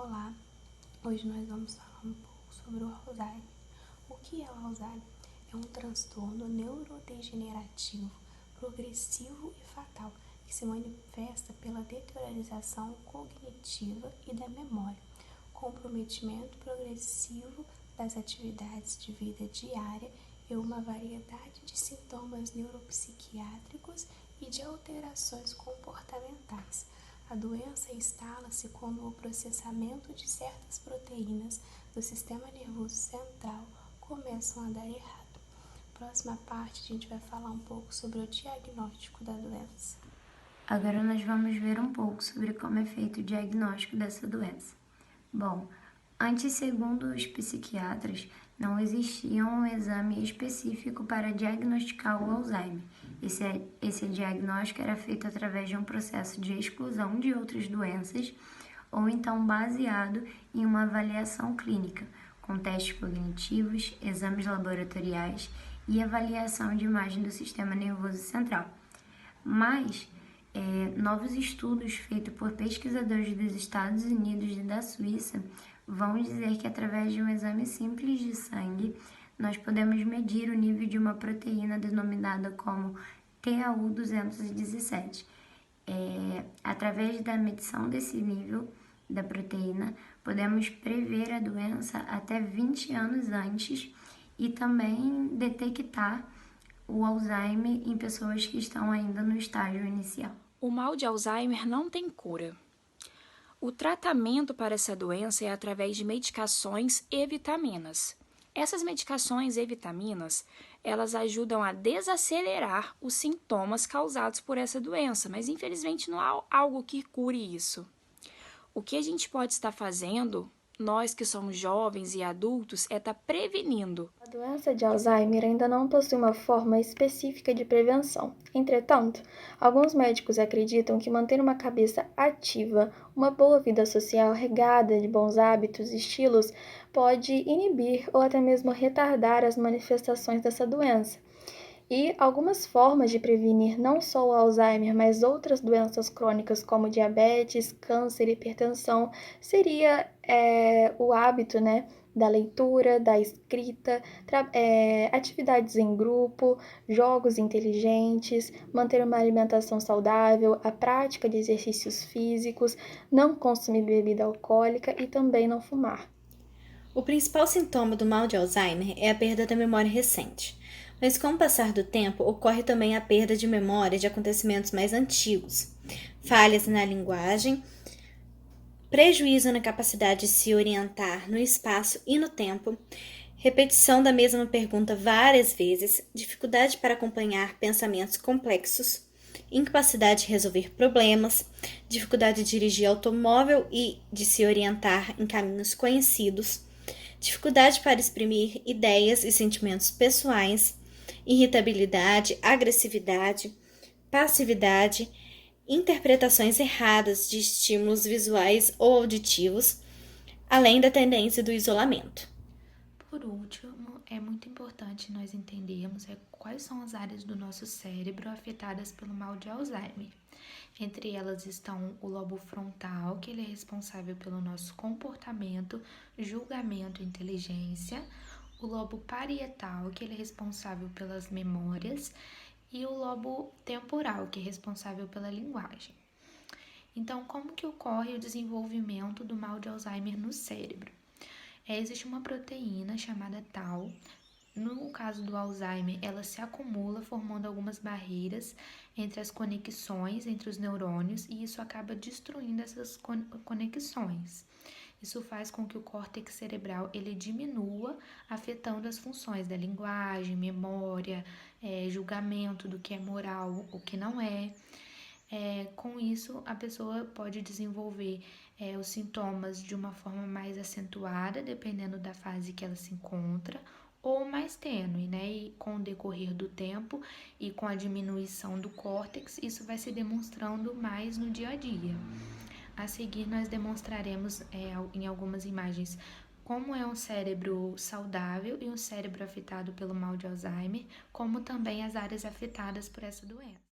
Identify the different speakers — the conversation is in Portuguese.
Speaker 1: Olá, hoje nós vamos falar um pouco sobre o Alzheimer. O que é o Alzheimer? É um transtorno neurodegenerativo, progressivo e fatal, que se manifesta pela deteriorização cognitiva e da memória, comprometimento progressivo das atividades de vida diária e uma variedade de sintomas neuropsiquiátricos e de alterações comportamentais. A doença instala-se quando o processamento de certas proteínas do sistema nervoso central começam a dar errado. Próxima parte, a gente vai falar um pouco sobre o diagnóstico da doença.
Speaker 2: Agora nós vamos ver um pouco sobre como é feito o diagnóstico dessa doença. Bom, antes, segundo os psiquiatras, não existia um exame específico para diagnosticar o Alzheimer. Esse diagnóstico era feito através de um processo de exclusão de outras doenças ou então baseado em uma avaliação clínica, com testes cognitivos, exames laboratoriais e avaliação de imagem do sistema nervoso central. Mas novos estudos feitos por pesquisadores dos Estados Unidos e da Suíça vão dizer que através de um exame simples de sangue, nós podemos medir o nível de uma proteína denominada como TAU217. Através da medição desse nível da proteína, podemos prever a doença até 20 anos antes e também detectar o Alzheimer em pessoas que estão ainda no estágio inicial.
Speaker 3: O mal de Alzheimer não tem cura. O tratamento para essa doença é através de medicações e vitaminas. Essas medicações e vitaminas, elas ajudam a desacelerar os sintomas causados por essa doença, mas infelizmente não há algo que cure isso. O que a gente pode estar fazendo, nós que somos jovens e adultos, é estar prevenindo.
Speaker 4: A doença de Alzheimer ainda não possui uma forma específica de prevenção. Entretanto, alguns médicos acreditam que manter uma cabeça ativa, uma boa vida social regada de bons hábitos e estilos pode inibir ou até mesmo retardar as manifestações dessa doença. E algumas formas de prevenir não só o Alzheimer, mas outras doenças crônicas como diabetes, câncer e hipertensão, seria o hábito, da leitura, da escrita, atividades em grupo, jogos inteligentes, manter uma alimentação saudável, a prática de exercícios físicos, não consumir bebida alcoólica e também não fumar.
Speaker 5: O principal sintoma do mal de Alzheimer é a perda da memória recente, mas com o passar do tempo ocorre também a perda de memória de acontecimentos mais antigos, falhas na linguagem, prejuízo na capacidade de se orientar no espaço e no tempo, repetição da mesma pergunta várias vezes, dificuldade para acompanhar pensamentos complexos, incapacidade de resolver problemas, dificuldade de dirigir automóvel e de se orientar em caminhos conhecidos, dificuldade para exprimir ideias e sentimentos pessoais, irritabilidade, agressividade, passividade, interpretações erradas de estímulos visuais ou auditivos, além da tendência do isolamento.
Speaker 6: Por último, é muito importante nós entendermos quais são as áreas do nosso cérebro afetadas pelo mal de Alzheimer. Entre elas estão o lobo frontal, que ele é responsável pelo nosso comportamento, julgamento e inteligência, o lobo parietal, que ele é responsável pelas memórias, e o lobo temporal, que é responsável pela linguagem. Então, como que ocorre o desenvolvimento do mal de Alzheimer no cérebro? Existe uma proteína chamada tau. No caso do Alzheimer, ela se acumula formando algumas barreiras entre as conexões entre os neurônios e isso acaba destruindo essas conexões. Isso faz com que o córtex cerebral ele diminua, afetando as funções da linguagem, memória, julgamento do que é moral, o que não é. Com isso, a pessoa pode desenvolver os sintomas de uma forma mais acentuada, dependendo da fase que ela se encontra, ou mais tênue, E com o decorrer do tempo e com a diminuição do córtex, isso vai se demonstrando mais no dia a dia. A seguir, nós demonstraremos em algumas imagens como é um cérebro saudável e um cérebro afetado pelo mal de Alzheimer, como também as áreas afetadas por essa doença.